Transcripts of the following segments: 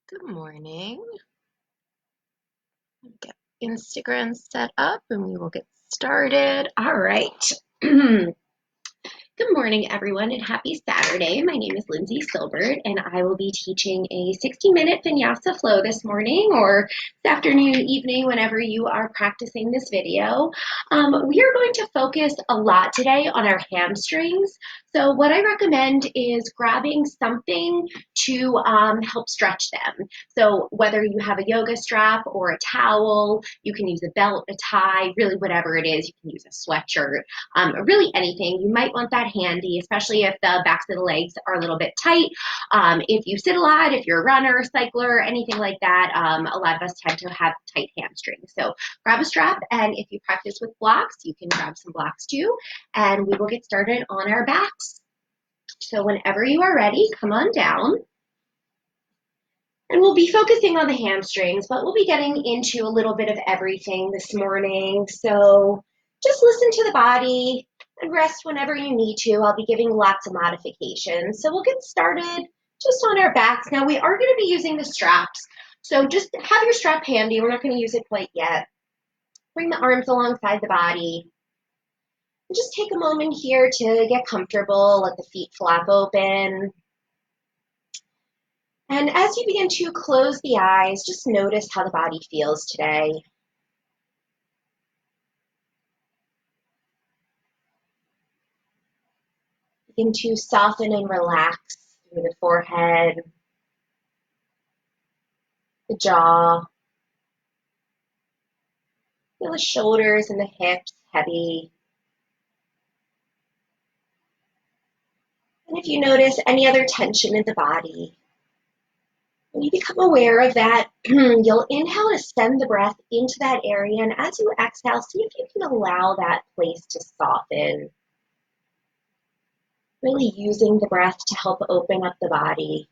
Good morning. Get Instagram set up and we will get started. All right. Good morning, everyone, and happy Saturday. My name is Lindsay Silbert, and I will be teaching a 60-minute Vinyasa flow this morning or this afternoon, evening, whenever you are practicing this video. We are going to focus a lot today on our hamstrings. So what I recommend is grabbing something to help stretch them. So whether you have a yoga strap or a towel, you can use a belt, a tie, really whatever it is. You can use a sweatshirt, really anything. You might want that handy, especially if the backs of the legs are a little bit tight. If you sit a lot, if you're a runner, cycler, anything like that, a lot of us tend to have tight hamstrings. So grab a strap, and if you practice with blocks, you can grab some blocks too, and we will get started on our backs. So whenever you are ready, come on down. And we'll be focusing on the hamstrings, but we'll be getting into a little bit of everything this morning. So just listen to the body and rest whenever you need to. I'll be giving lots of modifications. So we'll get started just on our backs. Now we are going to be using the straps. So just have your strap handy. We're not going to use it quite yet. Bring the arms alongside the body. And just take a moment here to get comfortable. Let the feet flap open. And as you begin to close the eyes, just notice how the body feels today. Begin to soften and relax through the forehead, the jaw. Feel the shoulders and the hips heavy. And if you notice any other tension in the body, when you become aware of that, you'll inhale to send the breath into that area. And as you exhale, see if you can allow that place to soften. Really using the breath to help open up the body.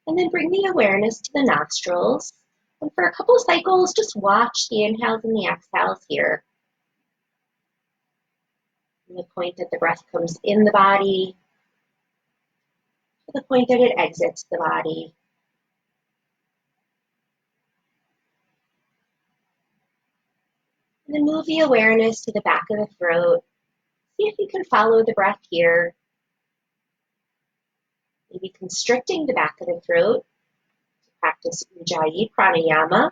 And then bring the awareness to the nostrils. And for a couple of cycles, just watch the inhales and the exhales here. From the point that the breath comes in the body to the point that it exits the body. And then move the awareness to the back of the throat. See if you can follow the breath here. Maybe constricting the back of the throat to practice Ujjayi Pranayama.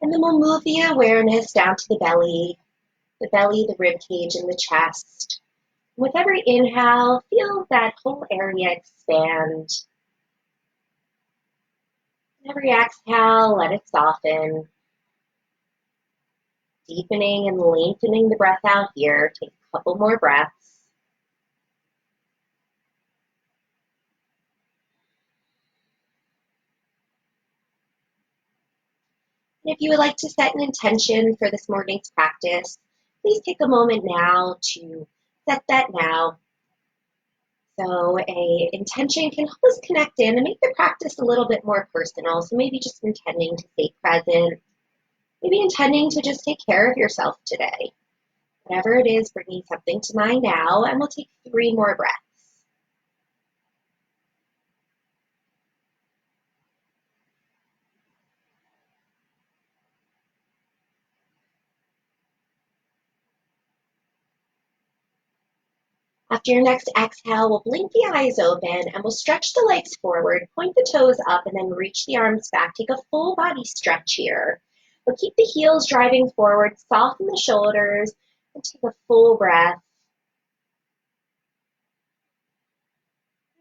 And then we'll move the awareness down to the belly, the rib cage, and the chest. With every inhale, feel that whole area expand. Every exhale, let it soften. Deepening and lengthening the breath out here. Take a couple more breaths. And if you would like to set an intention for this morning's practice, please take a moment now to set that now. So an intention can help us connect in and make the practice a little bit more personal. So maybe just intending to stay present. Maybe intending to just take care of yourself today. Whatever it is, bringing something to mind now, and we'll take 3 more breaths. After your next exhale, we'll blink the eyes open and we'll stretch the legs forward, point the toes up, and then reach the arms back. Take a full body stretch here. We'll keep the heels driving forward, soften the shoulders, and take a full breath.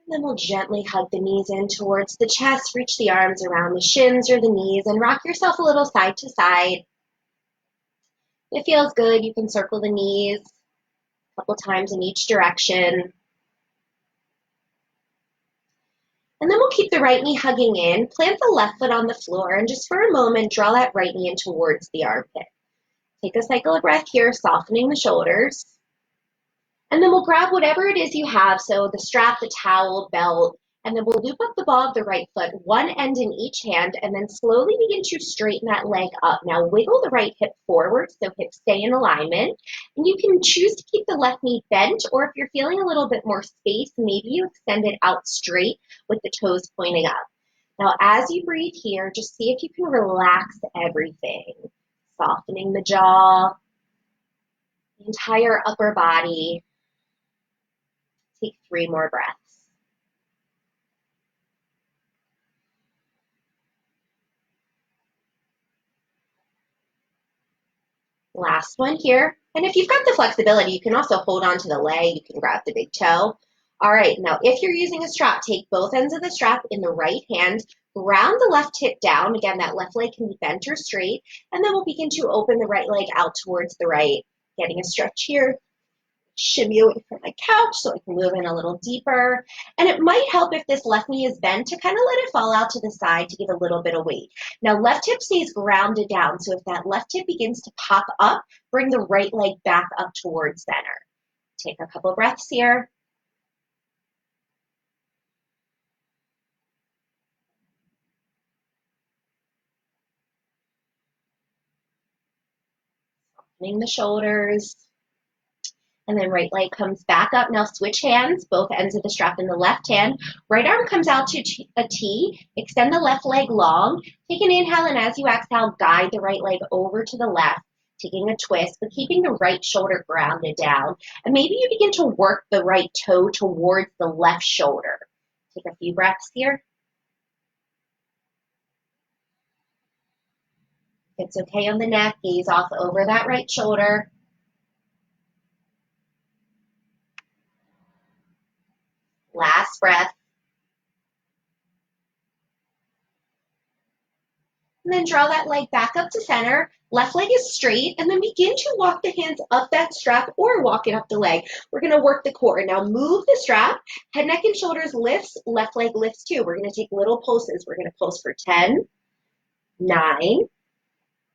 And then we'll gently hug the knees in towards the chest, reach the arms around the shins or the knees, and rock yourself a little side to side. If it feels good, you can circle the knees a couple times in each direction. And then we'll keep the right knee hugging in, plant the left foot on the floor, and just for a moment, draw that right knee in towards the armpit. Take a cycle of breath here, softening the shoulders. And then we'll grab whatever it is you have, so the strap, the towel, belt, And then we'll loop up the ball of the right foot, one end in each hand, and then slowly begin to straighten that leg up. Now wiggle the right hip forward so hips stay in alignment. And you can choose to keep the left knee bent, or if you're feeling a little bit more space, maybe you extend it out straight with the toes pointing up. Now as you breathe here, just see if you can relax everything. Softening the jaw, the entire upper body. Take 3 more breaths. Last one here. And if you've got the flexibility, you can also hold on to the leg. You can grab the big toe. All right, now if you're using a strap, take both ends of the strap in the right hand, ground the left hip down. Again, that left leg can be bent or straight. And then we'll begin to open the right leg out towards the right, getting a stretch here. Shimmy away from my couch so I can move in a little deeper. And it might help if this left knee is bent to kind of let it fall out to the side to give a little bit of weight. Now left hip stays grounded down, so if that left hip begins to pop up, bring the right leg back up towards center. Take a couple breaths here. Softening the shoulders. And then right leg comes back up. Now switch hands, both ends of the strap in the left hand. Right arm comes out to a T. Extend the left leg long. Take an inhale, and as you exhale, guide the right leg over to the left, taking a twist, but keeping the right shoulder grounded down. And maybe you begin to work the right toe towards the left shoulder. Take a few breaths here. If it's okay on the neck, gaze off over that right shoulder. Last breath. And then draw that leg back up to center. Left leg is straight, and then begin to walk the hands up that strap or walk it up the leg. We're going to work the core. Now move the strap. Head, neck, and shoulders lifts. Left leg lifts too. We're going to take little pulses. We're going to pulse for 10, 9, 8.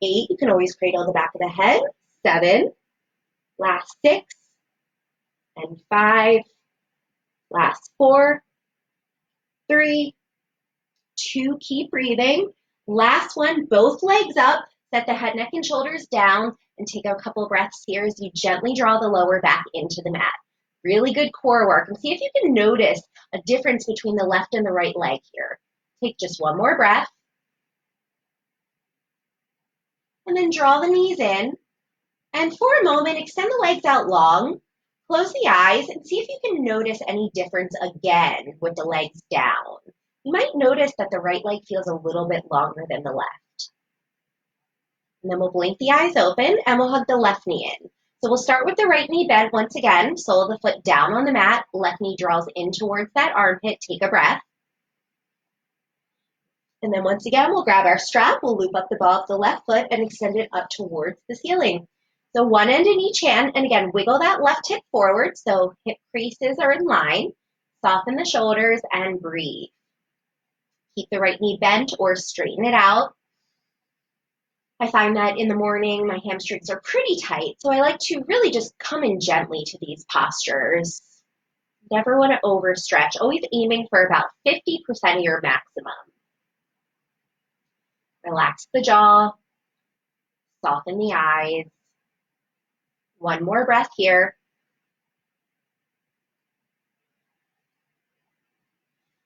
You can always cradle the back of the head. 7, last 6, and 5, last 4, 3, 2. Keep breathing. Last one, both legs up. Set the head, neck, and shoulders down, and take a couple breaths here as you gently draw the lower back into the mat. Really good core work. And see if you can notice a difference between the left and the right leg here. Take just one more breath. And then draw the knees in. And for a moment, extend the legs out long. Close the eyes and see if you can notice any difference again with the legs down. You might notice that the right leg feels a little bit longer than the left. And then we'll blink the eyes open and we'll hug the left knee in. So we'll start with the right knee bent once again. Sole of the foot down on the mat. Left knee draws in towards that armpit. Take a breath. And then once again, we'll grab our strap. We'll loop up the ball of the left foot and extend it up towards the ceiling. So one end in each hand. And again, wiggle that left hip forward so hip creases are in line. Soften the shoulders and breathe. Keep the right knee bent or straighten it out. I find that in the morning, my hamstrings are pretty tight, so I like to really just come in gently to these postures. Never want to overstretch, always aiming for about 50% of your maximum. Relax the jaw, soften the eyes. One more breath here.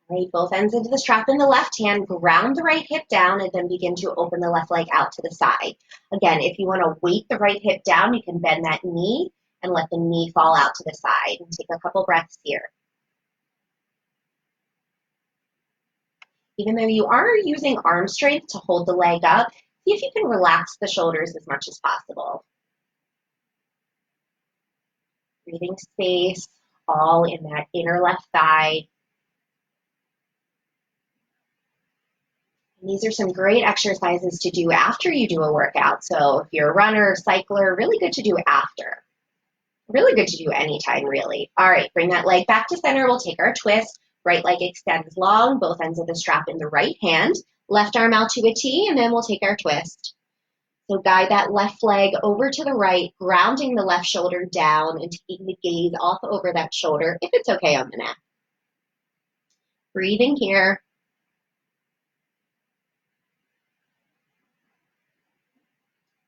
Right, both ends into the strap in the left hand, ground the right hip down, and then begin to open the left leg out to the side. Again, if you want to weight the right hip down, you can bend that knee and let the knee fall out to the side. And take a couple breaths here. Even though you are using arm strength to hold the leg up, see if you can relax the shoulders as much as possible. Breathing space, all in that inner left thigh. These are some great exercises to do after you do a workout. So if you're a runner, cycler, really good to do after. Really good to do anytime, really. All right, bring that leg back to center. We'll take our twist. Right leg extends long, both ends of the strap in the right hand. Left arm out to a T, and then we'll take our twist. So guide that left leg over to the right, grounding the left shoulder down and taking the gaze off over that shoulder, if it's okay on the neck. Breathing here.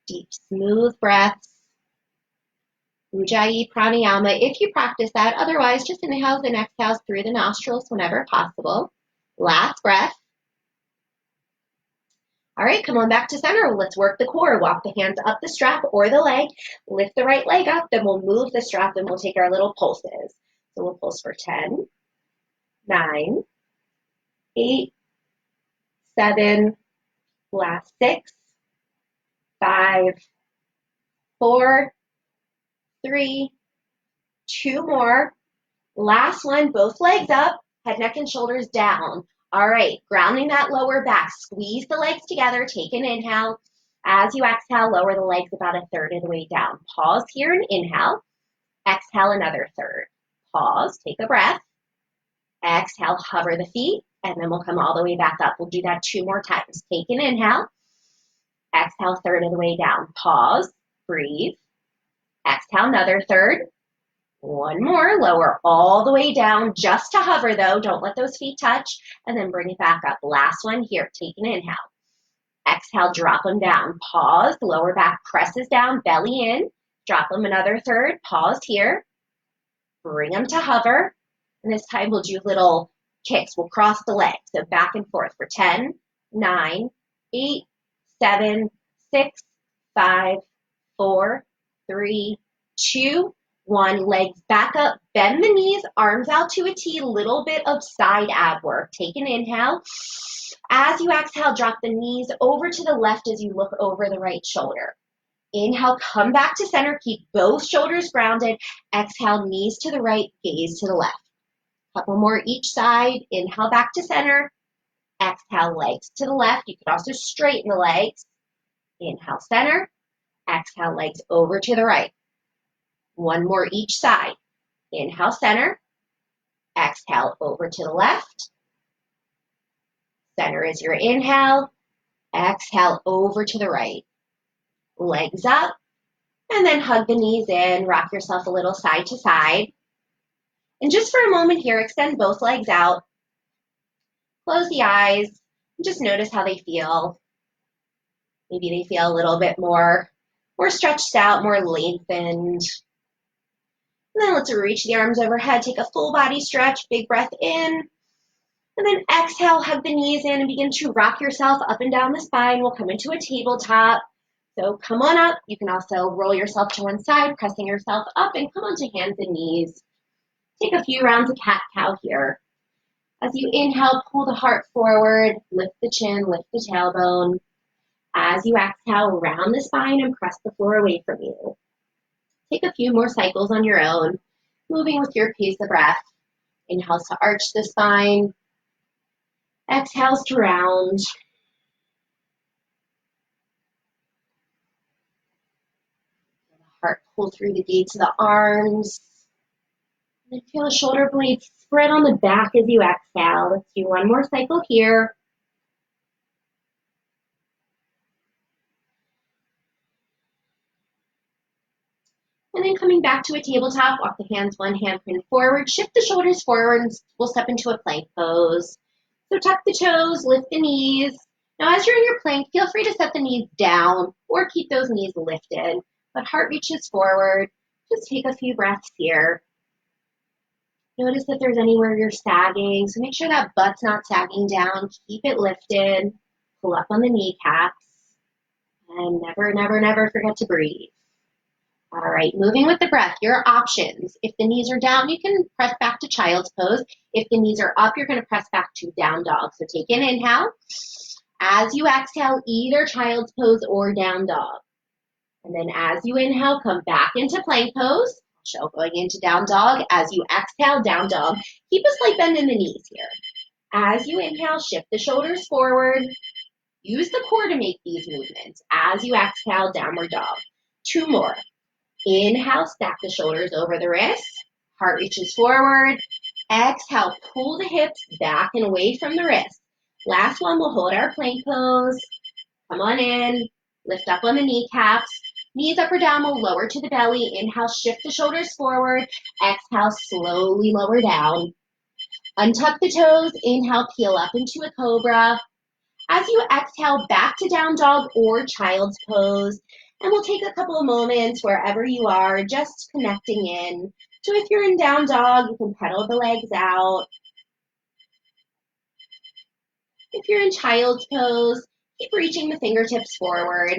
Deep, smooth breaths. Ujjayi pranayama, if you practice that. Otherwise, just inhales and exhales through the nostrils whenever possible. Last breath. All right, come on back to center. Let's work the core. Walk the hands up the strap or the leg. Lift the right leg up, then we'll move the strap and we'll take our little pulses. So we'll pulse for 10, 9, 8, 7, last 6, 5, 4, 3, 2 more. Last one, both legs up, head, neck, and shoulders down. All right, grounding that lower back. Squeeze the legs together. Take an inhale. As you exhale, lower the legs about a third of the way down. Pause here and inhale. Exhale another third. Pause, take a breath. Exhale, hover the feet, and then we'll come all the way back up. We'll do that 2 more times. Take an inhale. Exhale, third of the way down. Pause, breathe. Exhale, another third. 1 more, lower all the way down, just to hover though. Don't let those feet touch, and then bring it back up. Last one here, take an inhale. Exhale, drop them down. Pause, lower back presses down, belly in. Drop them another third. Pause here. Bring them to hover. And this time we'll do little kicks. We'll cross the legs. So back and forth for 10, 9, 8, 7, 6, 5, 4, 3, 2, 1. Legs back up. Bend the knees, arms out to a T. Little bit of side ab work. Take an inhale. As you exhale, drop the knees over to the left as you look over the right shoulder. Inhale, come back to center. Keep both shoulders grounded. Exhale, knees to the right, gaze to the left. Couple more each side. Inhale, back to center. Exhale, legs to the left. You could also straighten the legs. Inhale, center. Exhale, legs over to the right. 1 more each side. Inhale, center. Exhale, over to the left. Center is your inhale. Exhale, over to the right. Legs up. And then hug the knees in. Rock yourself a little side to side. And just for a moment here, extend both legs out. Close the eyes. And just notice how they feel. Maybe they feel a little bit more stretched out, more lengthened. And then let's reach the arms overhead. Take a full body stretch. Big breath in. And then exhale, hug the knees in and begin to rock yourself up and down the spine. We'll come into a tabletop. So come on up. You can also roll yourself to one side, pressing yourself up, and come onto hands and knees. Take a few rounds of cat-cow here. As you inhale, pull the heart forward, lift the chin, lift the tailbone. As you exhale, round the spine and press the floor away from you. Take a few more cycles on your own, moving with your pace of breath. Inhales to arch the spine. Exhales to round. Feel the heart pull through the gates of the arms. And then feel the shoulder blades spread on the back as you exhale. Let's do 1 more cycle here. And then coming back to a tabletop, walk the hands, one handprint forward, shift the shoulders forward, and we'll step into a plank pose. So tuck the toes, lift the knees. Now as you're in your plank, feel free to set the knees down or keep those knees lifted, but heart reaches forward. Just take a few breaths here. Notice if there's anywhere you're sagging, so make sure that butt's not sagging down. Keep it lifted. Pull up on the kneecaps. And never, never, never forget to breathe. All right, moving with the breath, your options. If the knees are down, you can press back to child's pose. If the knees are up, you're going to press back to down dog. So take an inhale. As you exhale, either child's pose or down dog. And then as you inhale, come back into plank pose. So going into down dog. As you exhale, down dog. Keep a slight bend in the knees here. As you inhale, shift the shoulders forward. Use the core to make these movements. As you exhale, downward dog. 2 more. Inhale, stack the shoulders over the wrists. Heart reaches forward. Exhale, pull the hips back and away from the wrists. Last one, we'll hold our plank pose. Come on in. Lift up on the kneecaps. Knees up or down, we'll lower to the belly. Inhale, shift the shoulders forward. Exhale, slowly lower down. Untuck the toes, inhale, peel up into a cobra. As you exhale, back to down dog or child's pose. And we'll take a couple of moments wherever you are, just connecting in. So if you're in down dog, you can pedal the legs out. If you're in child's pose, keep reaching the fingertips forward.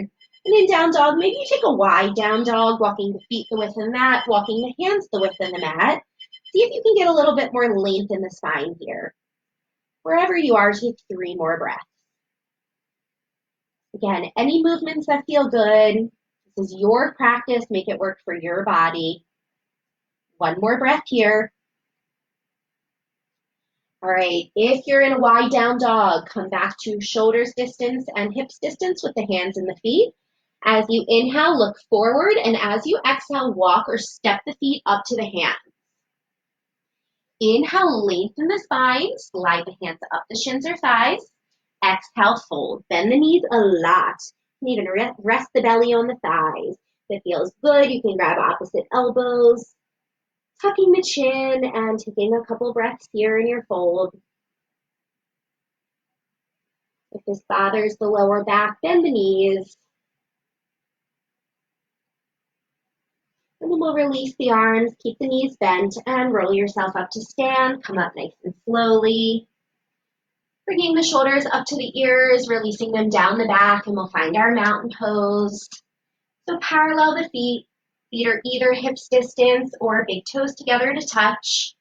And in down dog, maybe you take a wide down dog, walking the feet the width of the mat, walking the hands the width of the mat. See if you can get a little bit more length in the spine here. Wherever you are, take 3 more breaths. Again, any movements that feel good. This is your practice. Make it work for your body. 1 more breath here. All right, if you're in a wide down dog, come back to shoulders distance and hips distance with the hands and the feet. As you inhale, look forward, and as you exhale, walk or step the feet up to the hands. Inhale, lengthen the spine, slide the hands up the shins or thighs. Exhale, fold. Bend the knees a lot. You can even rest the belly on the thighs. If it feels good, you can grab opposite elbows, tucking the chin and taking a couple breaths here in your fold. If this bothers the lower back, bend the knees. And then we'll release the arms, keep the knees bent, and roll yourself up to stand. Come up nice and slowly. Bringing the shoulders up to the ears, releasing them down the back, and we'll find our mountain pose. So parallel the feet. Feet are either hips distance or big toes together to touch.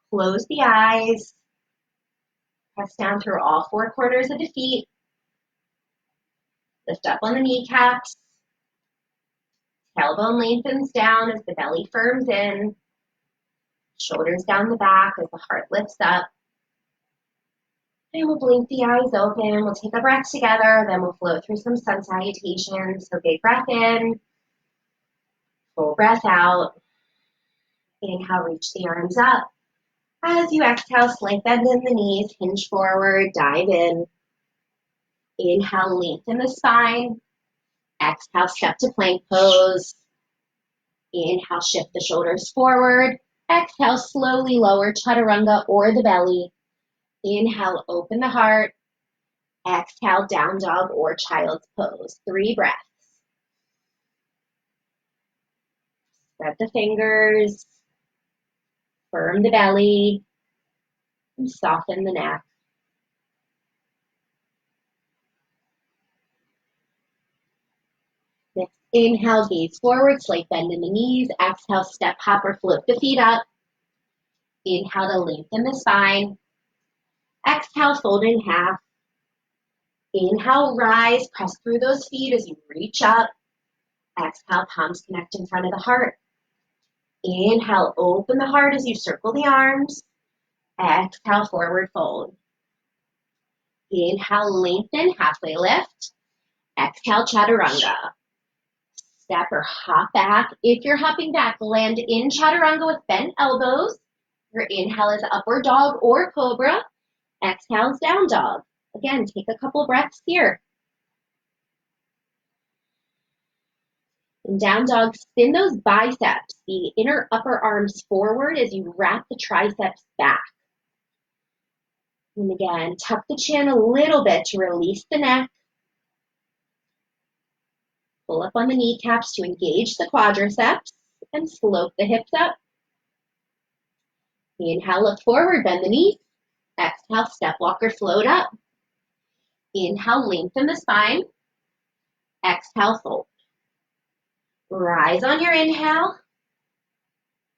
Close the eyes. Press down through all 4 corners of the feet. Lift up on the kneecaps. Tailbone lengthens down as the belly firms in. Shoulders down the back as the heart lifts up. And we'll blink the eyes open. We'll take a breath together. Then we'll flow through some sun salutations. So big breath in. Full breath out. Inhale, reach the arms up. As you exhale, slight bend in the knees. Hinge forward. Dive in. Inhale, lengthen the spine. Exhale, step to plank pose. Inhale, shift the shoulders forward. Exhale, slowly lower chaturanga or the belly. Inhale, open the heart. Exhale, down dog or child's pose. 3 breaths. Spread the fingers. Firm the belly. And soften the neck. Next, inhale, gaze forward, slight bend in the knees. Exhale, step, hop, or float the feet up. Inhale to lengthen the spine. Exhale, fold in half. Inhale, rise, press through those feet as you reach up. Exhale, palms connect in front of the heart. Inhale, open the heart as you circle the arms. Exhale, forward fold. Inhale, lengthen, halfway lift. Exhale, chaturanga. Step or hop back. If you're hopping back, land in chaturanga with bent elbows. Your inhale is upward dog or cobra. Exhale is down dog. Again, take a couple breaths here. In down dog, spin those biceps, the inner upper arms forward as you wrap the triceps back. And again, tuck the chin a little bit to release the neck. Pull up on the kneecaps to engage the quadriceps and slope the hips up. Inhale, look forward, bend the knees. Exhale, step, walk, or float up. Inhale, lengthen the spine. Exhale, fold. Rise on your inhale.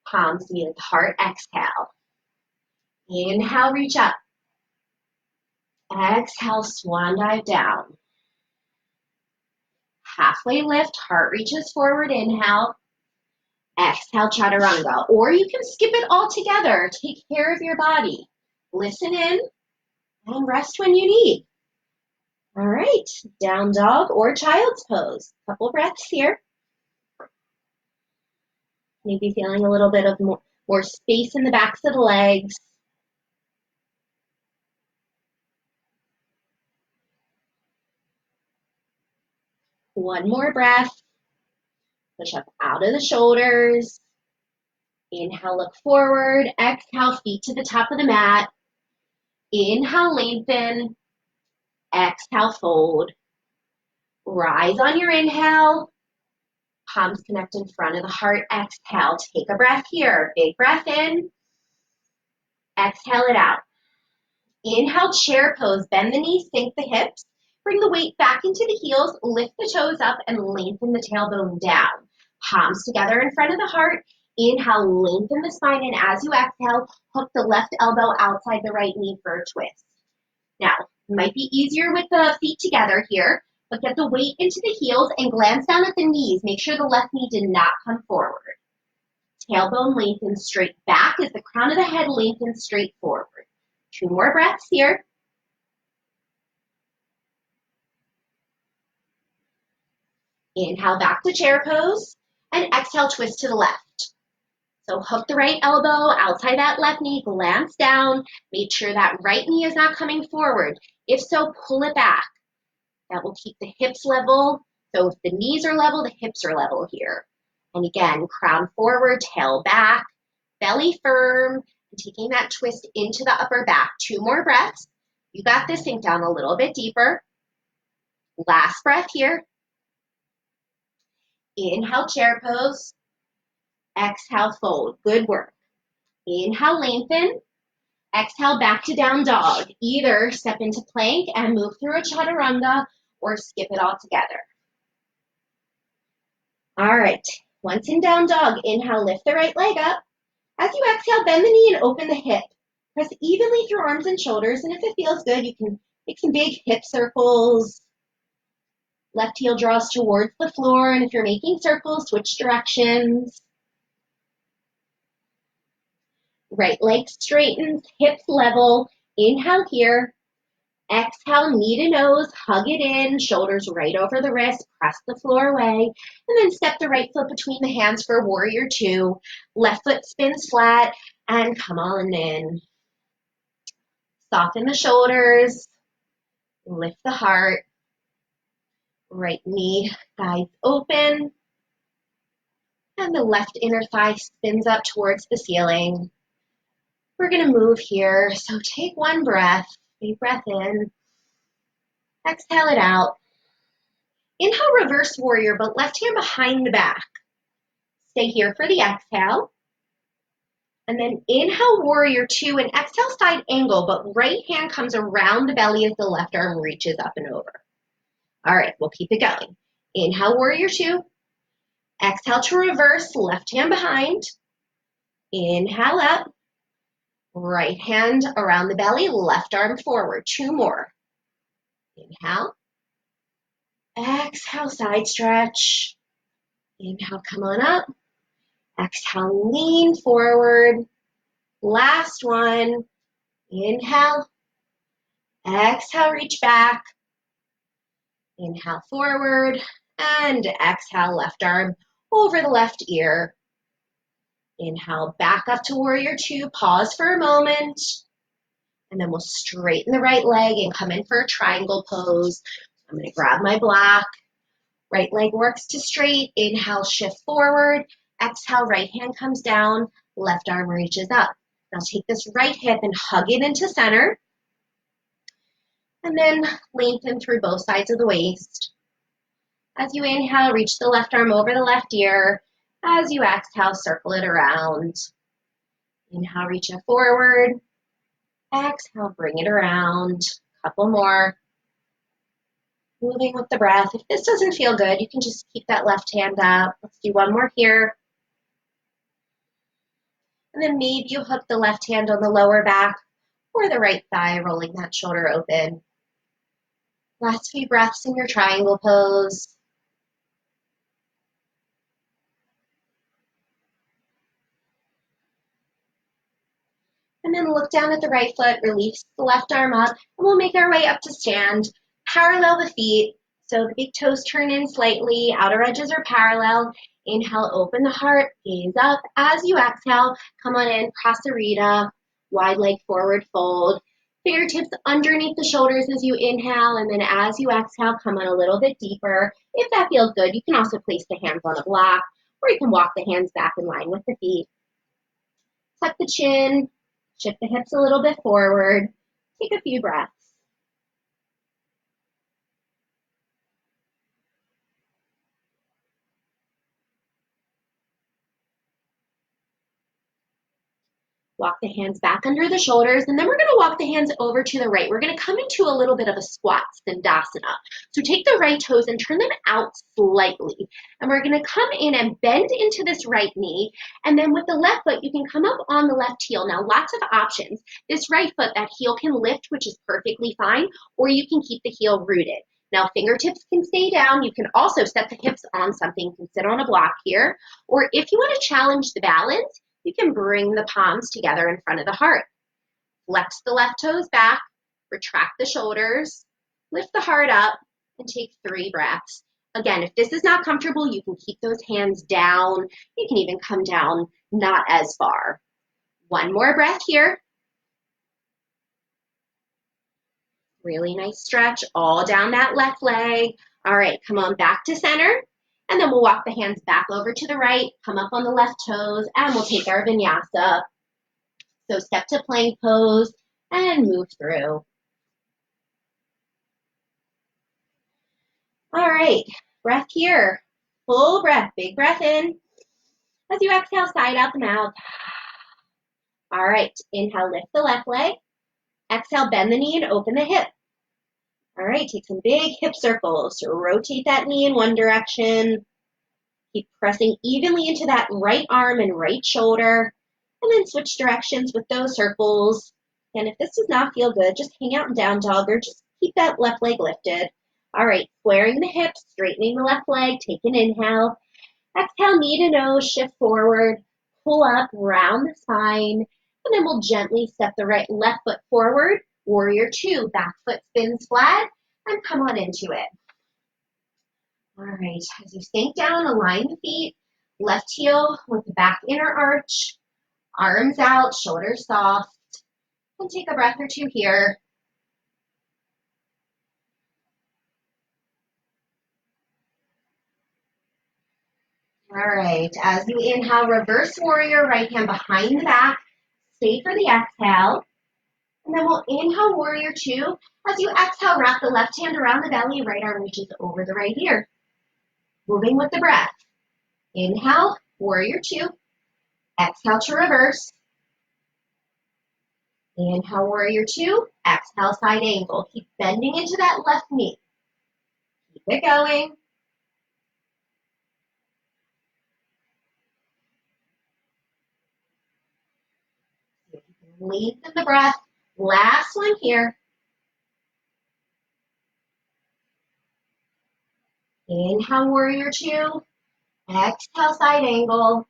Palms meet at the heart, exhale. Inhale, reach up. Exhale, swan dive down. Halfway lift, heart reaches forward, inhale. Exhale, chaturanga. Or you can skip it all together. Take care of your body. Listen in and rest when you need. All right, down dog or child's pose. Couple breaths here. Maybe feeling a little bit of more space in the backs of the legs. One more breath. Push up out of the shoulders. Inhale, look forward. Exhale, feet to the top of the mat. Inhale, lengthen. Exhale, fold. Rise on your inhale. Palms connect in front of the heart. Exhale, take a breath here. Big breath in. Exhale it out. Inhale, chair pose. Bend the knees, sink the hips. Bring the weight back into the heels. Lift the toes up and lengthen the tailbone down. Palms together in front of the heart. Inhale, lengthen the spine, and as you exhale, hook the left elbow outside the right knee for a twist. Now, it might be easier with the feet together here, but get the weight into the heels and glance down at the knees. Make sure the left knee did not come forward. Tailbone lengthens straight back as the crown of the head lengthens straight forward. 2 more breaths here. Inhale back to chair pose, and exhale, twist to the left. So hook the right elbow outside that left knee, glance down, make sure that right knee is not coming forward. If so, pull it back. That will keep the hips level. So if the knees are level, the hips are level here. And again, crown forward, tail back, belly firm, and taking that twist into the upper back. 2 more breaths. You got this. Sink down a little bit deeper. Last breath here. Inhale, chair pose. Exhale, fold. Good work. Inhale, lengthen. Exhale, back to down dog. Either step into plank and move through a chaturanga or skip it all together. All right. Once in down dog, inhale, lift the right leg up. As you exhale, bend the knee and open the hip. Press evenly through arms and shoulders, and if it feels good, you can make some big hip circles. Left heel draws towards the floor, and if you're making circles, switch directions. Right leg straightens, hips level. Inhale here. Exhale, knee to nose, hug it in, shoulders right over the wrist, press the floor away, and then step the right foot between the hands for warrior 2. Left foot spins flat, and come on in. Soften the shoulders, lift the heart. Right knee thighs open, and the left inner thigh spins up towards the ceiling. We're going to move here, so take 1 breath. Big breath in. Exhale it out. Inhale, reverse warrior, but left hand behind the back. Stay here for the exhale. And then inhale, warrior 2, and exhale, side angle, but right hand comes around the belly as the left arm reaches up and over. All right, we'll keep it going. Inhale, warrior 2. Exhale to reverse, left hand behind. Inhale up. Right hand around the belly, left arm forward. 2 more. Inhale. Exhale, side stretch. Inhale, come on up. Exhale, lean forward. Last one. Inhale. Exhale, reach back. Inhale, forward. And exhale, left arm over the left ear. Inhale, back up to warrior 2. Pause for a moment. And then we'll straighten the right leg and come in for a triangle pose. I'm going to grab my block. Right leg works to straight. Inhale, shift forward. Exhale, right hand comes down. Left arm reaches up. Now take this right hip and hug it into center. And then lengthen through both sides of the waist. As you inhale, reach the left arm over the left ear. As you exhale, circle it around. Inhale, reach it forward. Exhale, bring it around. Couple more. Moving with the breath. If this doesn't feel good, you can just keep that left hand up. Let's do 1 more here. And then maybe you hook the left hand on the lower back or the right thigh, rolling that shoulder open. Last few breaths in your triangle pose. And then look down at the right foot, release the left arm up, and we'll make our way up to stand. Parallel the feet, so the big toes turn in slightly, outer edges are parallel. Inhale, open the heart, gaze up. As you exhale, come on in, Prasarita, wide leg forward fold. Fingertips underneath the shoulders as you inhale, and then as you exhale, come on a little bit deeper. If that feels good, you can also place the hands on a block, or you can walk the hands back in line with the feet. Tuck the chin, shift the hips a little bit forward. Take a few breaths. Walk the hands back under the shoulders, and then we're going to walk the hands over to the right. We're going to come into a little bit of a squat, steadiness. So take the right toes and turn them out slightly. And we're going to come in and bend into this right knee. And then with the left foot, you can come up on the left heel. Now, lots of options. This right foot, that heel can lift, which is perfectly fine, or you can keep the heel rooted. Now, fingertips can stay down. You can also set the hips on something. You can sit on a block here. Or if you want to challenge the balance, you can bring the palms together in front of the heart. Flex the left toes back, retract the shoulders, lift the heart up, and take 3 breaths. Again, if this is not comfortable, you can keep those hands down. You can even come down not as far. 1 more breath here. Really nice stretch all down that left leg. All right, come on back to center. And then we'll walk the hands back over to the right, come up on the left toes, and we'll take our vinyasa. So step to plank pose and move through. All right, breath here. Full breath, big breath in. As you exhale, side out the mouth. All right, inhale, lift the left leg. Exhale, bend the knee and open the hip. All right, take some big hip circles. So rotate that knee in one direction. Keep pressing evenly into that right arm and right shoulder. And then switch directions with those circles. And if this does not feel good, just hang out in down dog or just keep that left leg lifted. All right, squaring the hips, straightening the left leg, take an inhale. Exhale, knee to nose, shift forward, pull up, round the spine, and then we'll gently step the left foot forward, warrior 2, back foot spins flat, and come on into it. All right, as you sink down, align the feet, left heel with the back inner arch, arms out, shoulders soft, and take a breath or 2 here. All right, as you inhale, reverse warrior, right hand behind the back, stay for the exhale. And then we'll inhale, warrior 2. As you exhale, wrap the left hand around the belly, right arm reaches over the right ear. Moving with the breath. Inhale, warrior 2. Exhale to reverse. Inhale, warrior 2. Exhale, side angle. Keep bending into that left knee. Keep it going. Lengthen the breath. Last one here. Inhale, warrior 2. Exhale, side angle.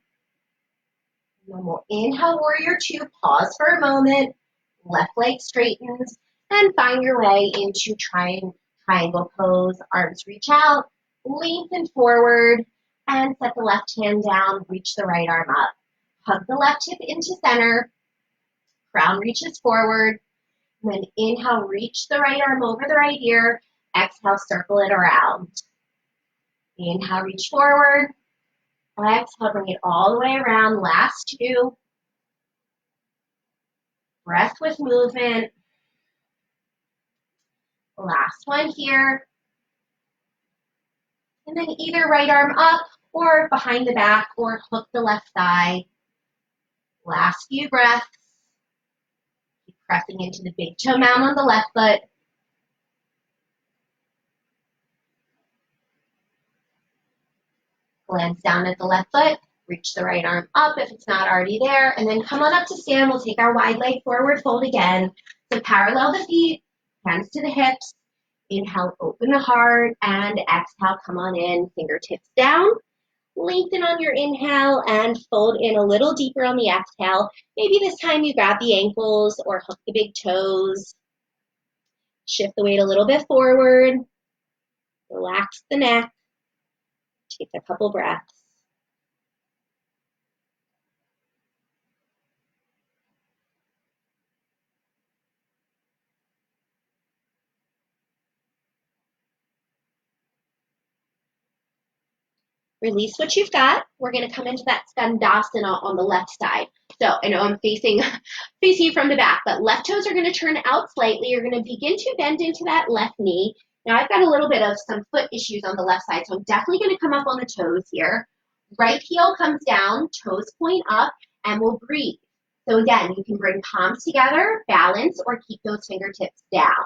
And then we'll inhale, warrior 2. Pause for a moment. Left leg straightens. And find your way into triangle pose. Arms reach out. Lengthen forward. And set the left hand down. Reach the right arm up. Hug the left hip into center. Crown reaches forward. And then inhale, reach the right arm over the right ear. Exhale, circle it around. Inhale, reach forward. Exhale, bring it all the way around. Last 2. Breath with movement. Last one here. And then either right arm up or behind the back or hook the left thigh. Last few breaths. Keep pressing into the big toe mound on the left foot. Glance down at the left foot. Reach the right arm up if it's not already there. And then come on up to stand. We'll take our wide leg forward fold again. So parallel the feet, hands to the hips. Inhale, open the heart. And exhale, come on in. Fingertips down. Lengthen on your inhale and fold in a little deeper on the exhale. Maybe this time you grab the ankles or hook the big toes. Shift the weight a little bit forward. Relax the neck. Take a couple breaths. Release what you've got. We're going to come into that skandasana on the left side. So I know I'm facing you from the back, but left toes are going to turn out slightly. You're going to begin to bend into that left knee. Now I've got a little bit of some foot issues on the left side, so I'm definitely going to come up on the toes here. Right heel comes down, toes point up, and we'll breathe. So again, you can bring palms together, balance, or keep those fingertips down.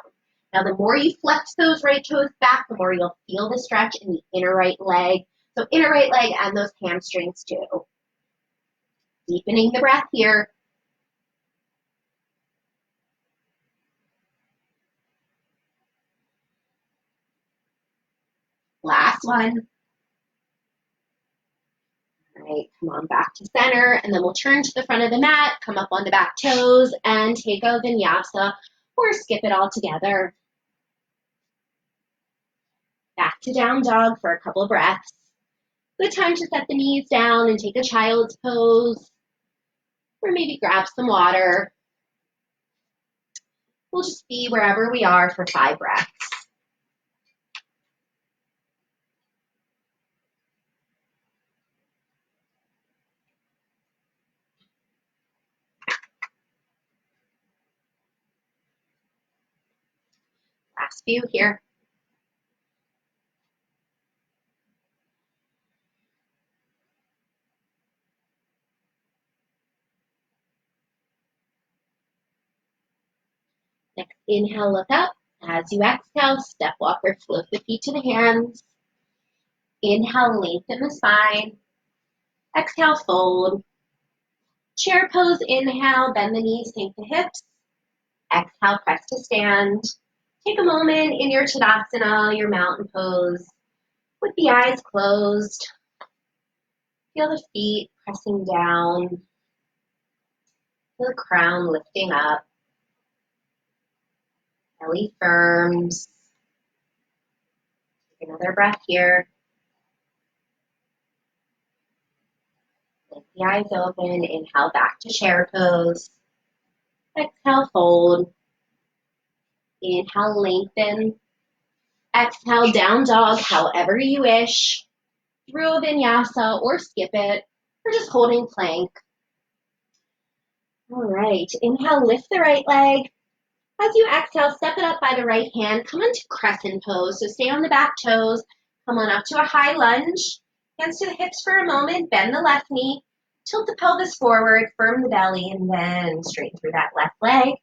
Now the more you flex those right toes back, the more you'll feel the stretch in the inner right leg. So inner right leg and those hamstrings too. Deepening the breath here. Last one. All right, come on back to center, and then we'll turn to the front of the mat, come up on the back toes, and take a vinyasa, or skip it all together. Back to down dog for a couple of breaths. Good time to set the knees down and take a child's pose, or maybe grab some water. We'll just be wherever we are for 5 breaths. Last few here. Next, inhale, look up. As you exhale, step walk or float the feet to the hands. Inhale, lengthen the spine. Exhale, fold. Chair pose, inhale, bend the knees, sink the hips. Exhale, press to stand. Take a moment in your Tadasana, your mountain pose, with the eyes closed. Feel the feet pressing down. Feel the crown lifting up. Belly firms. Take another breath here. Lift the eyes open. Inhale back to chair pose. Exhale, fold. Inhale, lengthen. Exhale, down dog, however you wish. Through a vinyasa or skip it, or just holding plank. All right, inhale, lift the right leg. As you exhale, step it up by the right hand. Come into crescent pose, so stay on the back toes. Come on up to a high lunge. Hands to the hips for a moment, bend the left knee. Tilt the pelvis forward, firm the belly, and then straighten through that left leg.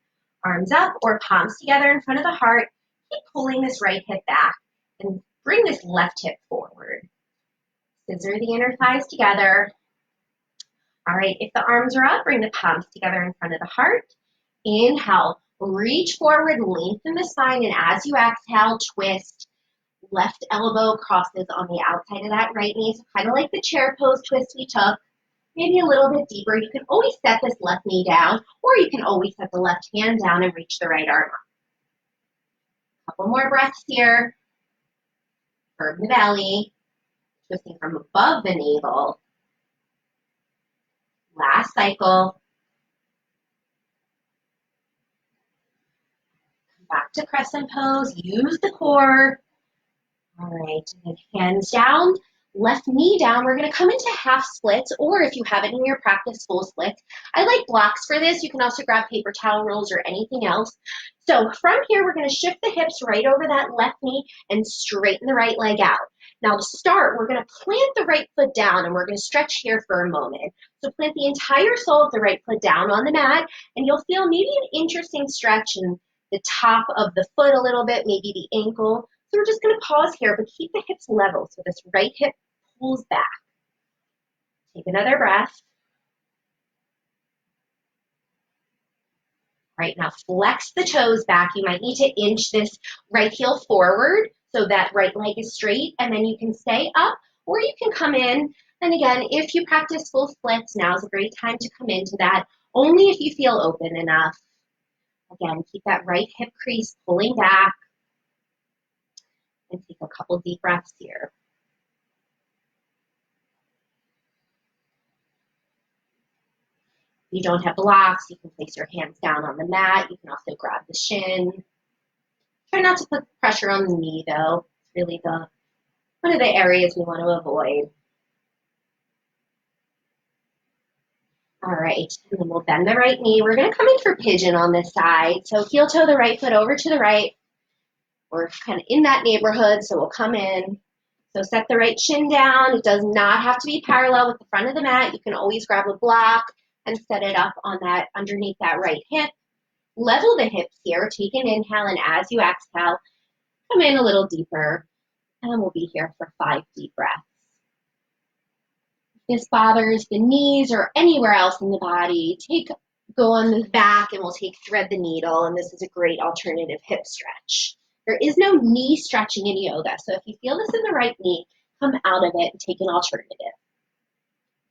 Arms up or palms together in front of the heart. Keep pulling this right hip back and bring this left hip forward. Scissor the inner thighs together. All right, if the arms are up, bring the palms together in front of the heart. Inhale, reach forward, lengthen the spine, and as you exhale, twist. Left elbow crosses on the outside of that right knee, so kind of like the chair pose twist we took. Maybe a little bit deeper. You can always set this left knee down, or you can always set the left hand down and reach the right arm up. Couple more breaths here. Firm the belly, twisting from above the navel. Last cycle. Come back to crescent pose. Use the core. All right, and then hands down, left knee down. We're going to come into half splits, or if you have it in your practice, full splits. I like blocks for this. You can also grab paper towel rolls or anything else. So from here, we're going to shift the hips right over that left knee and straighten the right leg out. Now to start, we're going to plant the right foot down, and we're going to stretch here for a moment. So plant the entire sole of the right foot down on the mat, and you'll feel maybe an interesting stretch in the top of the foot a little bit, maybe the ankle. So we're just going to pause here, but keep the hips level so this right hip pulls back. Take another breath. All right, now flex the toes back. You might need to inch this right heel forward so that right leg is straight, and then you can stay up, or you can come in. And again, if you practice full splits, now is a great time to come into that, only if you feel open enough. Again, keep that right hip crease pulling back. And take a couple deep breaths here. If you don't have blocks, you can place your hands down on the mat. You can also grab the shin. Try not to put pressure on the knee, though. It's really one of the areas we want to avoid. All right, and then we'll bend the right knee. We're going to come in for pigeon on this side. So heel toe the right foot over to the right. We're kind of in that neighborhood, so we'll come in. So set the right shin down. It does not have to be parallel with the front of the mat. You can always grab a block and set it up on that underneath that right hip. Level the hips here. Take an inhale, and as you exhale, come in a little deeper. And we'll be here for 5 deep breaths. If this bothers the knees or anywhere else in the body, go on the back and we'll thread the needle, and this is a great alternative hip stretch. There is no knee stretching in yoga, so if you feel this in the right knee, come out of it and take an alternative.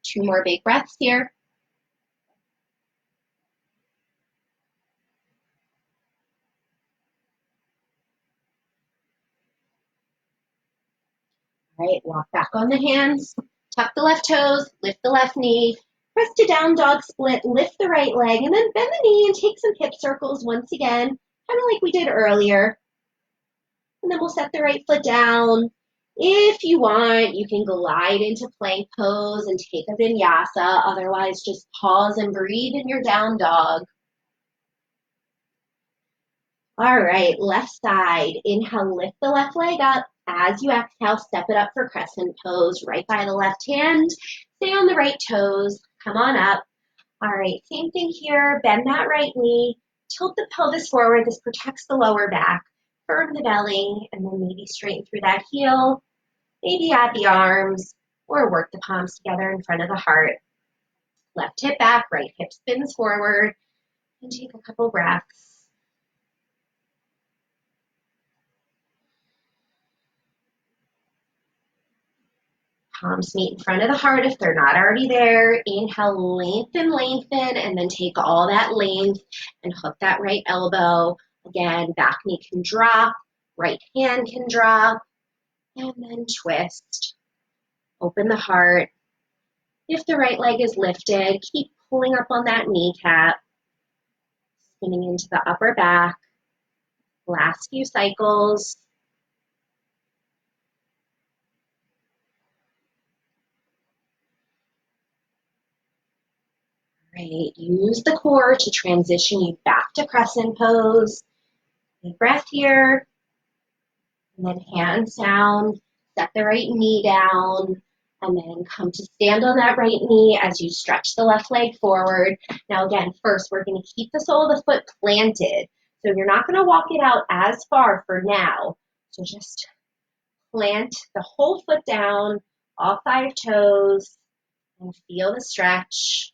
2 more big breaths here. All right, walk back on the hands, tuck the left toes, lift the left knee, press to down dog split, lift the right leg, and then bend the knee and take some hip circles once again, kind of like we did earlier. And then we'll set the right foot down. If you want, you can glide into plank pose and take a vinyasa. Otherwise, just pause and breathe in your down dog. All right, left side. Inhale, lift the left leg up. As you exhale, step it up for crescent pose, right by the left hand. Stay on the right toes. Come on up. All right, same thing here. Bend that right knee. Tilt the pelvis forward. This protects the lower back. Firm the belly, and then maybe straighten through that heel. Maybe add the arms, or work the palms together in front of the heart. Left hip back, right hip spins forward. And take a couple breaths. Palms meet in front of the heart if they're not already there. Inhale, lengthen, lengthen, and then take all that length and hook that right elbow. Again, back knee can drop, right hand can drop, and then twist. Open the heart. If the right leg is lifted, keep pulling up on that kneecap, spinning into the upper back. Last few cycles. Great. Use the core to transition you back to crescent pose. Big breath here. And then hands down. Set the right knee down. And then come to stand on that right knee as you stretch the left leg forward. Now again, first we're going to keep the sole of the foot planted. So you're not going to walk it out as far for now. So just plant the whole foot down, all 5 toes, and feel the stretch.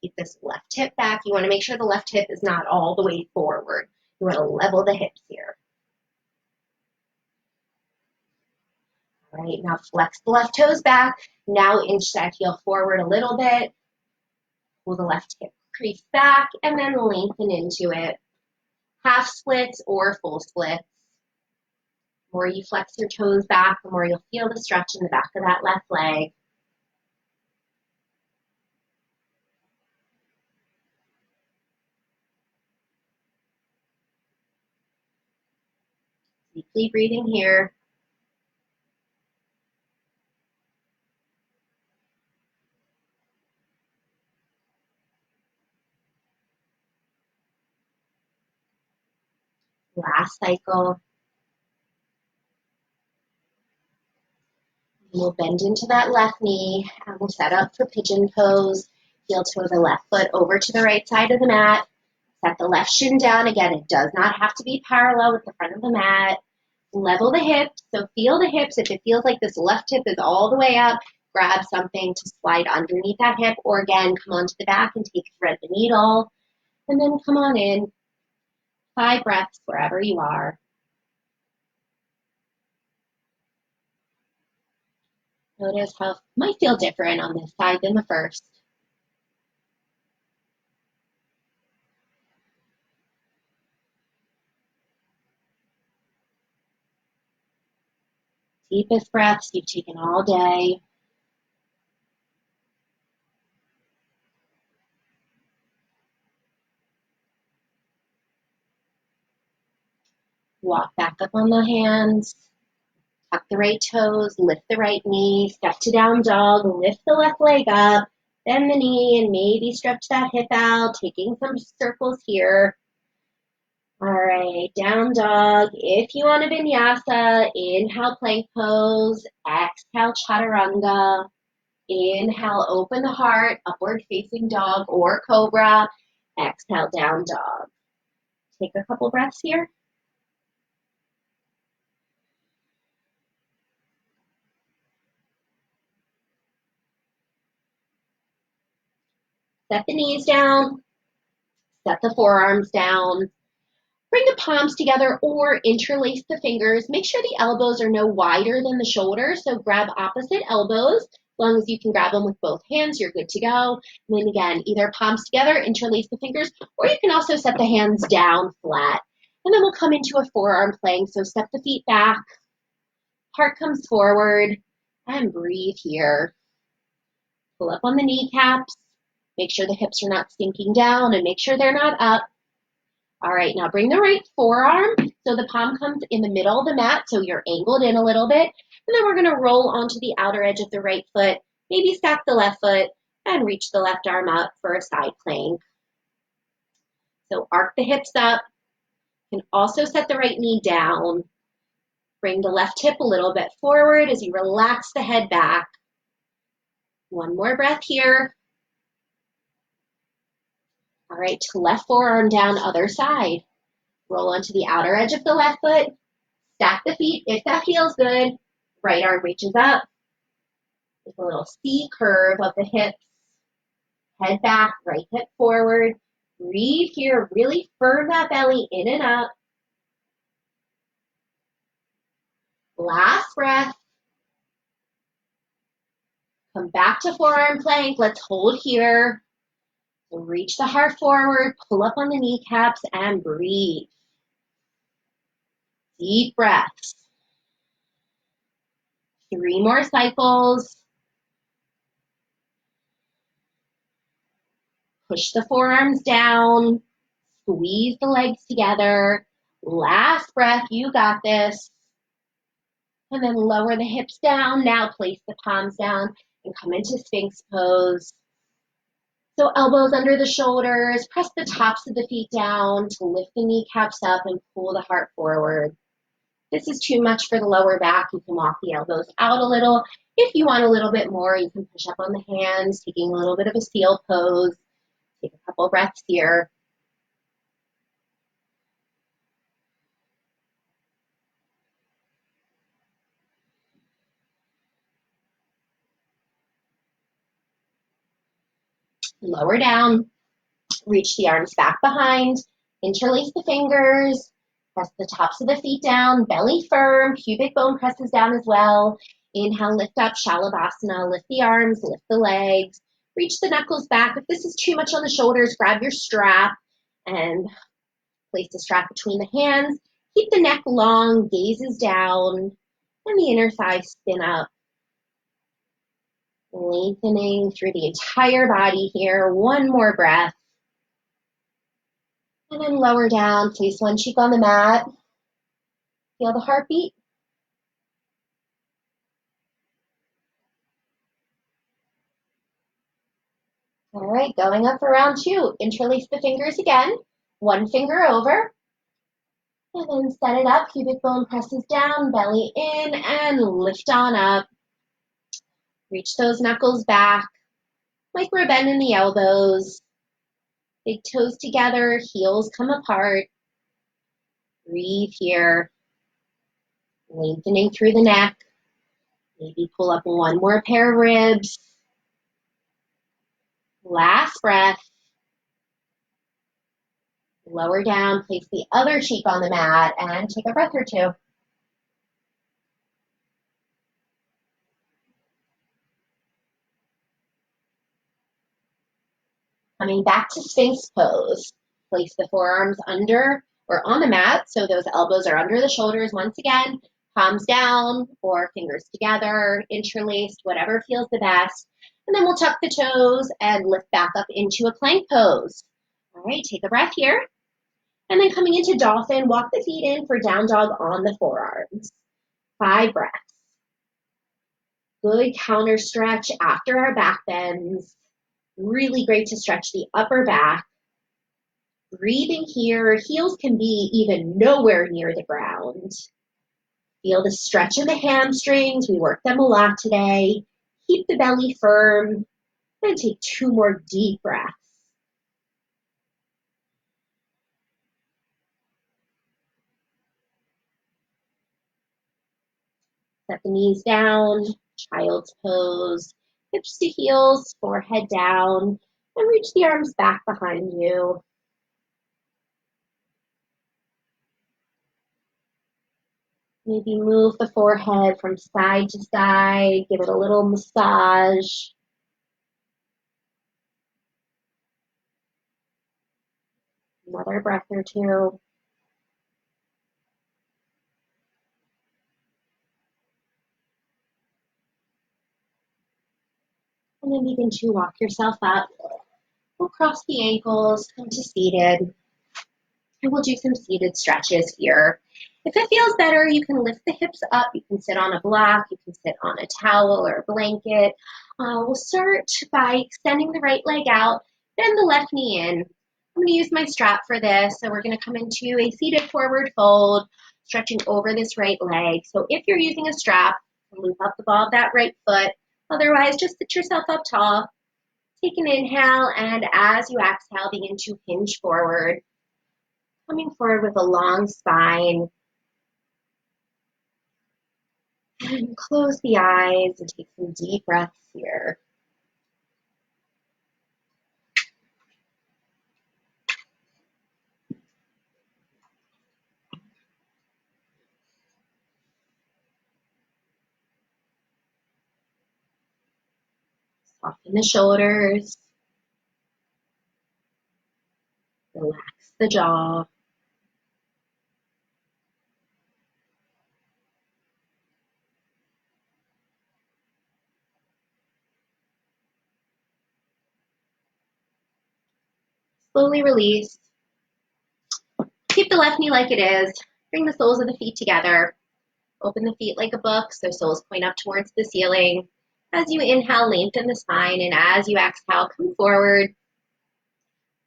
Keep this left hip back. You want to make sure the left hip is not all the way forward. You want to level the hips here. All right, now flex the left toes back. Now inch that heel forward a little bit. Pull the left hip crease back and then lengthen into it. Half splits or full splits. The more you flex your toes back, the more you'll feel the stretch in the back of that left leg. Deeply breathing here. Last cycle. And we'll bend into that left knee and we'll set up for pigeon pose. Heel toe the left foot over to the right side of the mat. Set the left shin down. Again, it does not have to be parallel with the front of the mat. Level the hips. So feel the hips. If it feels like this left hip is all the way up, grab something to slide underneath that hip. Or again, come onto the back and thread the needle. And then come on in. 5 breaths wherever you are. Notice how it might feel different on this side than the first. Deepest breaths you've taken all day. Walk back up on the hands. Tuck the right toes, lift the right knee, step to down dog, lift the left leg up, Bend the knee and maybe stretch that hip out, taking some circles here. All right, down dog. If you want a vinyasa, inhale plank pose, exhale chaturanga. Inhale, open the heart, upward facing dog or cobra. Exhale, down dog. Take a couple breaths here. Set the knees down, set the forearms down. Bring the palms together or interlace the fingers. Make sure the elbows are no wider than the shoulders, so grab opposite elbows. As long as you can grab them with both hands, you're good to go. And then again, either palms together, interlace the fingers, or you can also set the hands down flat. And then we'll come into a forearm plank, so step the feet back, heart comes forward, and breathe here. Pull up on the kneecaps. Make sure the hips are not sinking down and make sure they're not up. All right, now bring the right forearm so the palm comes in the middle of the mat, so you're angled in a little bit. And then we're going to roll onto the outer edge of the right foot, maybe stack the left foot, and reach the left arm up for a side plank. So arc the hips up. You can also set the right knee down. Bring the left hip a little bit forward as you relax the head back. One more breath here. All right, left forearm down, other side. Roll onto the outer edge of the left foot. Stack the feet if that feels good. Right arm reaches up. With a little C curve of the hips. Head back, right hip forward. Breathe here. Really firm that belly in and up. Last breath. Come back to forearm plank. Let's hold here. Reach the heart forward. Pull up on the kneecaps and breathe. Deep breaths. 3 more cycles. Push the forearms down. Squeeze the legs together. Last breath, you got this. And then lower the hips down. Now place the palms down and come into Sphinx pose. So elbows under the shoulders. Press the tops of the feet down to lift the kneecaps up and pull the heart forward. This is too much for the lower back. You can walk the elbows out a little. If you want a little bit more, you can push up on the hands, taking a little bit of a seal pose. Take a couple breaths here. Lower down. Reach the arms back behind. Interlace the fingers. Press the tops of the feet down. Belly firm. Pubic bone presses down as well. Inhale, lift up, Shalabhasana. Lift the arms, lift the legs. Reach the knuckles back. If this is too much on the shoulders, grab your strap and place the strap between the hands. Keep the neck long, gazes down, and the inner thighs spin up. Lengthening through the entire body here. One more breath. And then lower down, place one cheek on the mat. Feel the heartbeat. All right, going up for round 2. Interlace the fingers again. One finger over. And then set it up. Pubic bone presses down, belly in, and lift on up. Reach those knuckles back. Micro bend in the elbows. Big toes together, heels come apart. Breathe here. Lengthening through the neck. Maybe pull up one more pair of ribs. Last breath. Lower down, place the other cheek on the mat and take a breath or 2. Coming back to Sphinx pose. Place the forearms under or on the mat so those elbows are under the shoulders. Once again, palms down or fingers together, interlaced, whatever feels the best. And then we'll tuck the toes and lift back up into a plank pose. All right, take a breath here. And then coming into dolphin, walk the feet in for down dog on the forearms. 5 breaths. Good counter stretch after our back bends. Really great to stretch the upper back. Breathing here, heels can be even nowhere near the ground. Feel the stretch in the hamstrings. We worked them a lot today. Keep the belly firm. And take 2 more deep breaths. Set the knees down, child's pose, hips to heels, forehead down, and reach the arms back behind you. Maybe move the forehead from side to side, give it a little massage. Another breath or two. And then begin to walk yourself up. We'll cross the ankles, come to seated. And we'll do some seated stretches here. If it feels better, you can lift the hips up. You can sit on a block. You can sit on a towel or a blanket. We'll start by extending the right leg out, bend the left knee in. I'm going to use my strap for this. So we're going to come into a seated forward fold, stretching over this right leg. So if you're using a strap, loop up the ball of that right foot. Otherwise, just sit yourself up tall. Take an inhale, and as you exhale, begin to hinge forward. Coming forward with a long spine. And close the eyes and take some deep breaths here. Soften the shoulders. Relax the jaw. Slowly release. Keep the left knee like it is. Bring the soles of the feet together. Open the feet like a book so soles point up towards the ceiling. As you inhale, lengthen the spine, and as you exhale, come forward,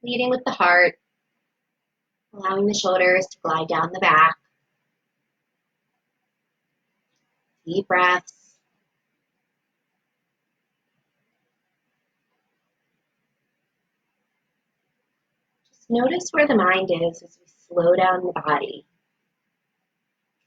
leading with the heart, allowing the shoulders to glide down the back. Deep breaths. Just notice where the mind is as we slow down the body.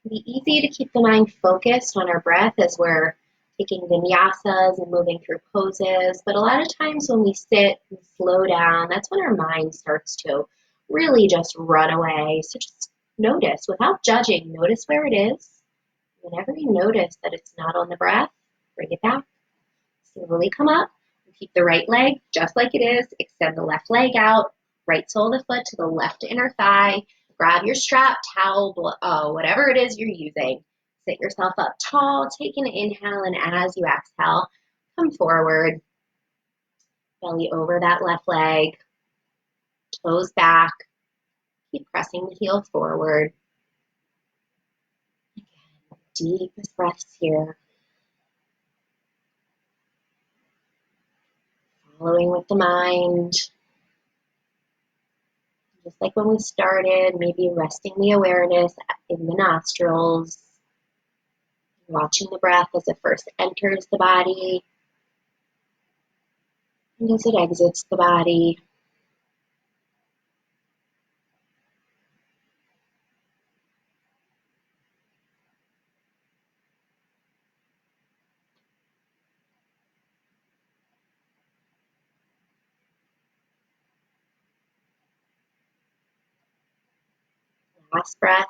It can be easy to keep the mind focused on our breath as we're taking vinyasas and moving through poses, but a lot of times when we sit and slow down, that's when our mind starts to really just run away. So just notice, without judging, notice where it is. Whenever you notice that it's not on the breath, bring it back. Slowly come up and keep the right leg just like it is. Extend the left leg out, right sole of the foot to the left inner thigh. Grab your strap, towel, whatever it is you're using. Sit yourself up tall, take an inhale, and as you exhale, come forward. Belly over that left leg, toes back. Keep pressing the heel forward. Again, deepest breaths here. Following with the mind. Just like when we started, maybe resting the awareness in the nostrils. Watching the breath as it first enters the body and as it exits the body. Last breath.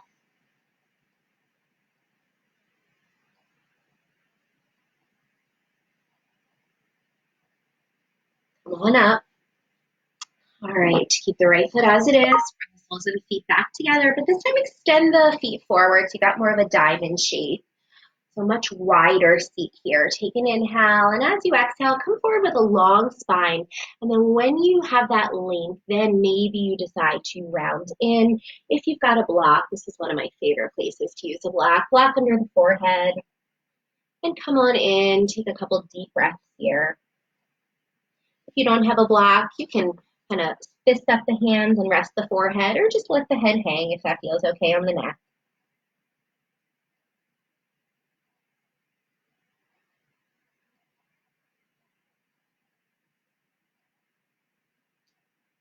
Come on up. All right, keep the right foot as it is. Bring the soles of the feet back together, but this time extend the feet forward so you got more of a diamond shape. So much wider seat here. Take an inhale, and as you exhale, come forward with a long spine. And then when you have that length, then maybe you decide to round in. If you've got a block, this is one of my favorite places to use a block. Block under the forehead. And come on in, take a couple deep breaths here. If you don't have a block, you can kind of fist up the hands and rest the forehead, or just let the head hang if that feels okay on the neck.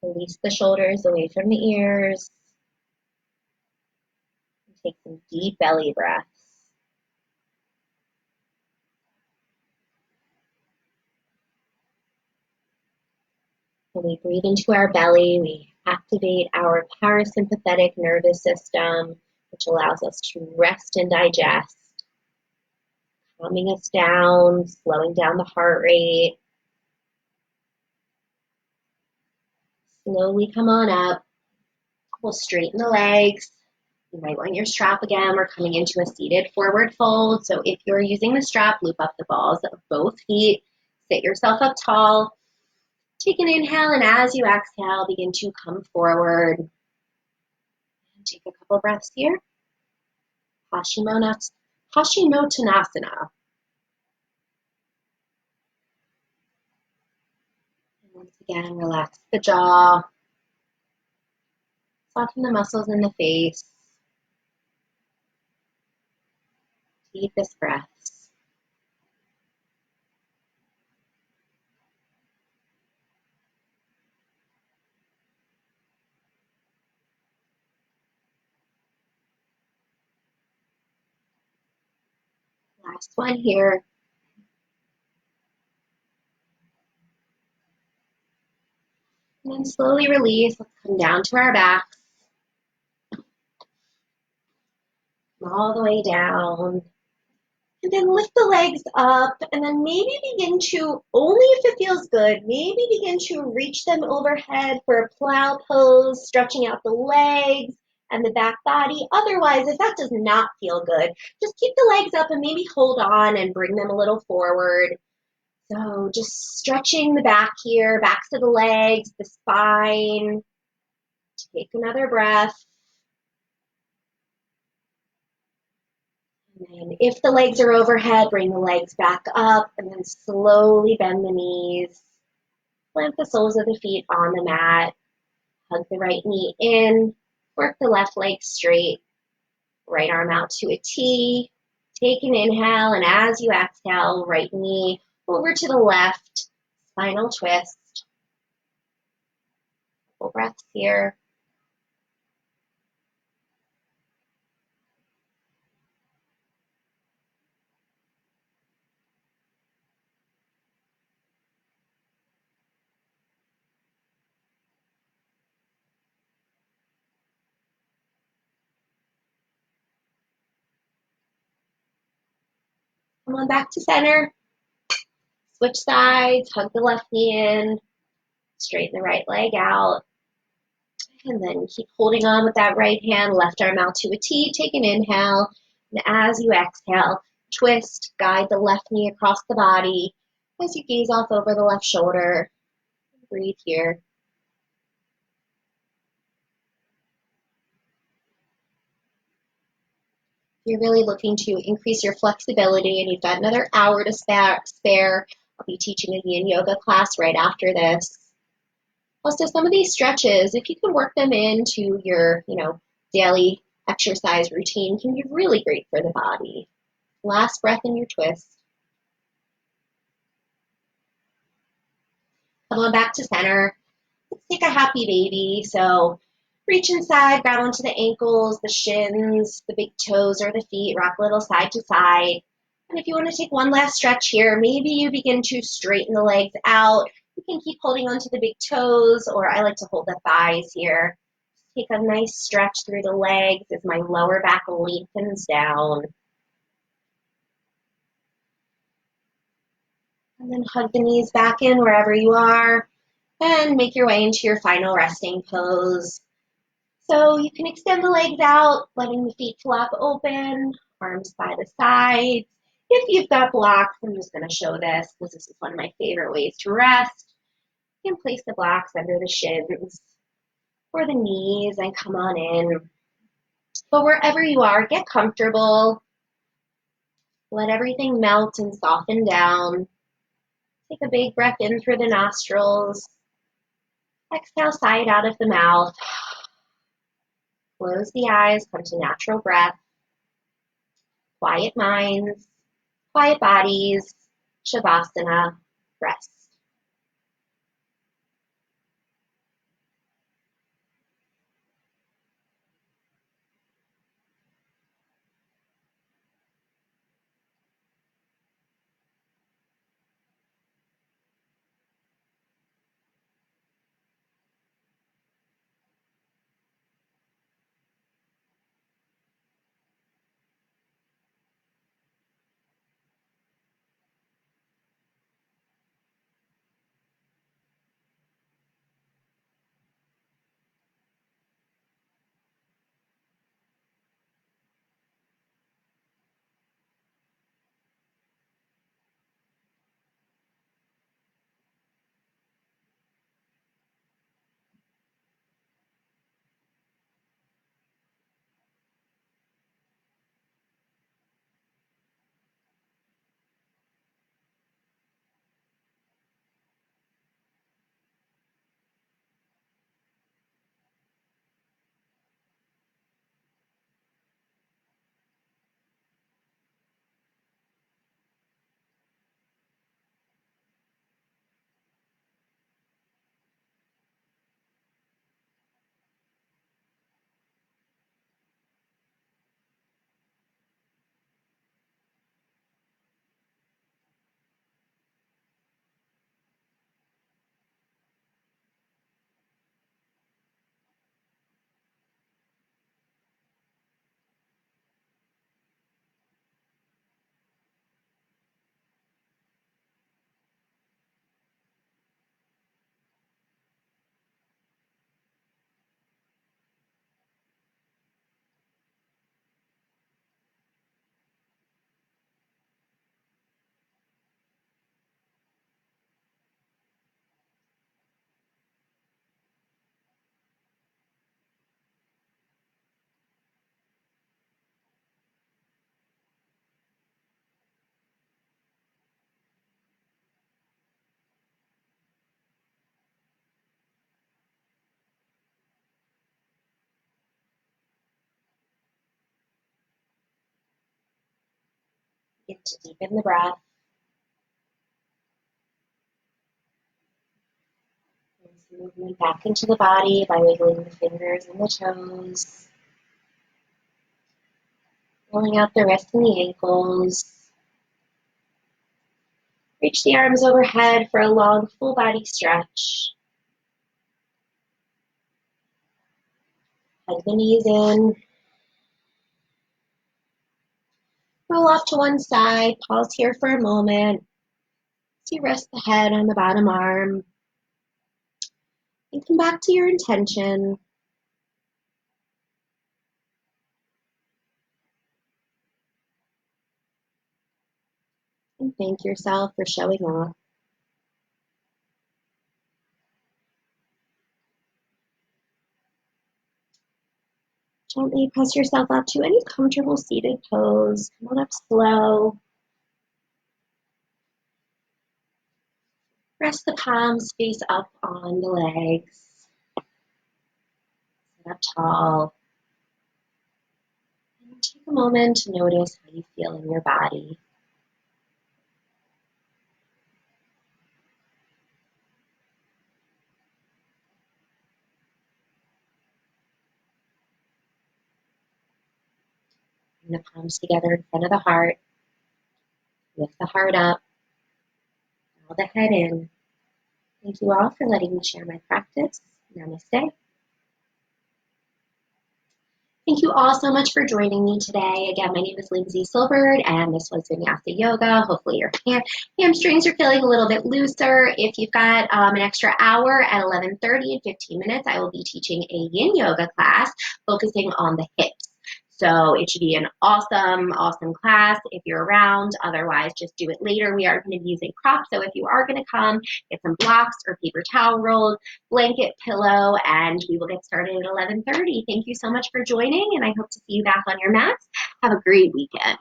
Release the shoulders away from the ears. Take some deep belly breaths. When we breathe into our belly, we activate our parasympathetic nervous system, which allows us to rest and digest, calming us down, slowing down the heart rate. Slowly come on up. We'll straighten the legs. You might want your strap again. We're coming into a seated forward fold. So if you're using the strap, loop up the balls of both feet. Sit yourself up tall. Take an inhale, and as you exhale, begin to come forward. Take a couple breaths here. Hashimototanasana. Once again, relax the jaw. Soften the muscles in the face. Deepest breaths. Last one here. And then slowly release. Let's come down to our backs. Come all the way down. And then lift the legs up, and then maybe begin to, only if it feels good, maybe begin to reach them overhead for a plow pose, stretching out the legs and the back body. Otherwise, if that does not feel good, just keep the legs up and maybe hold on and bring them a little forward. So just stretching the back here, backs of the legs, the spine. Take another breath. And then if the legs are overhead, bring the legs back up, and then slowly bend the knees. Plant the soles of the feet on the mat. Hug the right knee in. Work the left leg straight. Right arm out to a T. Take an inhale, and as you exhale, right knee over to the left. Spinal twist. Couple breaths here. Come on back to center. Switch sides. Hug the left knee in. Straighten the right leg out. And then keep holding on with that right hand, left arm out to a T. Take an inhale. And as you exhale, twist, guide the left knee across the body as you gaze off over the left shoulder. Breathe here. If you're really looking to increase your flexibility and you've got another hour to spare, I'll be teaching a yin yoga class right after this. Also, some of these stretches, if you can work them into your, daily exercise routine, can be really great for the body. Last breath in your twist. Come on back to center. Let's take a happy baby. So reach inside, grab onto the ankles, the shins, the big toes or the feet, rock a little side to side. And if you want to take one last stretch here, maybe you begin to straighten the legs out. You can keep holding onto the big toes, or I like to hold the thighs here. Take a nice stretch through the legs as my lower back lengthens down. And then hug the knees back in wherever you are and make your way into your final resting pose. So you can extend the legs out, letting the feet flap open, arms by the sides. If you've got blocks, I'm just going to show this because this is one of my favorite ways to rest. You can place the blocks under the shins or the knees and come on in. But wherever you are, get comfortable. Let everything melt and soften down. Take a big breath in through the nostrils. Exhale, sigh it out of the mouth. Close the eyes, come to natural breath. Quiet minds, quiet bodies, Shavasana, rest. Begin to deepen the breath. Bring some movement back into the body by wiggling the fingers and the toes. Rolling out the wrists and the ankles. Reach the arms overhead for a long full body stretch. Hug the knees in. Roll off to one side. Pause here for a moment. As you rest the head on the bottom arm. And come back to your intention. And thank yourself for showing up. Gently press yourself up to any comfortable seated pose. Come on up slow. Rest the palms face up on the legs. Sit up tall. And take a moment to notice how you feel in your body. Bring the palms together in front of the heart. Lift the heart up. Bow the head in. Thank you all for letting me share my practice. Namaste. Thank you all so much for joining me today. Again, my name is Lindsay Silbert, and this was Vinyasa Yoga. Hopefully your hamstrings are feeling a little bit looser. If you've got an extra hour at 11:30 in 15 minutes, I will be teaching a yin yoga class focusing on the hips. So it should be an awesome, awesome class if you're around. Otherwise, just do it later. We are going to be using props. So if you are going to come, get some blocks or paper towel rolls, blanket, pillow, and we will get started at 11:30. Thank you so much for joining, and I hope to see you back on your mats. Have a great weekend.